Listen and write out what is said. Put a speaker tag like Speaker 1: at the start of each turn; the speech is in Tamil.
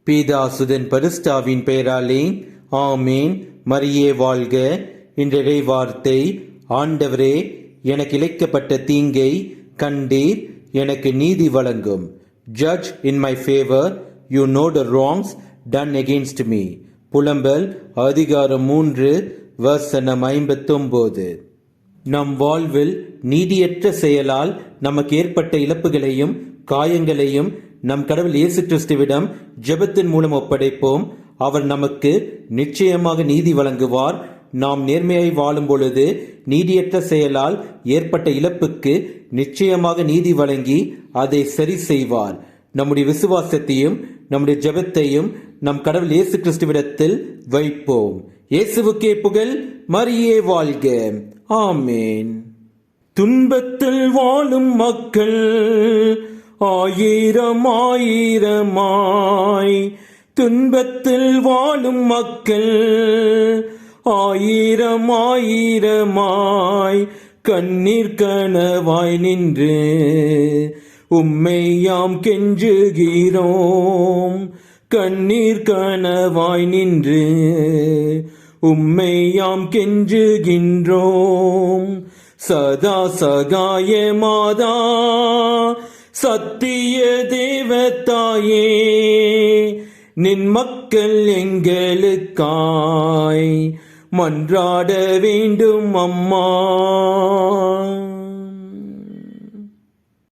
Speaker 1: பீதாசுதன் பரிசுத்தாவின் பெயராலே ஆமேன். மரியே வாழ்க. இன்றைய வார்த்தை: ஆண்டவரே, எனக்கு இழைக்கப்பட்ட தீங்கை கண்டீர், எனக்கு நீதி வழங்கும். Judge in my favor, you know the wrongs done against me. புலம்பல் அதிகாரம் 3 வசனம் 59. நம் வாழ்வில் நீதியற்ற செயலால் நமக்கு ஏற்பட்ட இழப்புகளையும் காயங்களையும் நம் கடவுள் இயேசு கிறிஸ்துவிடம் ஜெபத்தின் மூலம் ஒப்படைப்போம். அவர் நமக்கு நிச்சயமாக நீதி வழங்குவார். நாம் நேர்மையாய் வாழும் பொழுது நீதியற்ற செயலால் ஏற்பட்ட இழப்புக்கு நிச்சயமாக நீதி வழங்கி அதை சரி செய்வார். நம்முடைய விசுவாசத்தையும் நம்முடைய ஜெபத்தையும் நம் கடவுள் இயேசு கிறிஸ்துவிடத்தில் வைப்போம். இயேசுவுக்கே புகழ். மரியே வாழ்க. ஆமேன். துன்பத்தில் வாழும் மக்கள் ஆயிரம் ஆயிரமாய், துன்பத்தில் வாழும் மக்கள் ஆயிரம் ஆயிரமாய், கண்ணீர் கனவாய் நின்று உம்மை யாம் கெஞ்சுகிறோம். கண்ணீர் கனவாய் நின்று உம்மை யாம் கெஞ்சுகின்றோம். சதா சகாய மாதா, சத்திய தேவதாயே, நின் மக்கள் எங்களுக்காய் மன்றாட வேண்டும் அம்மா.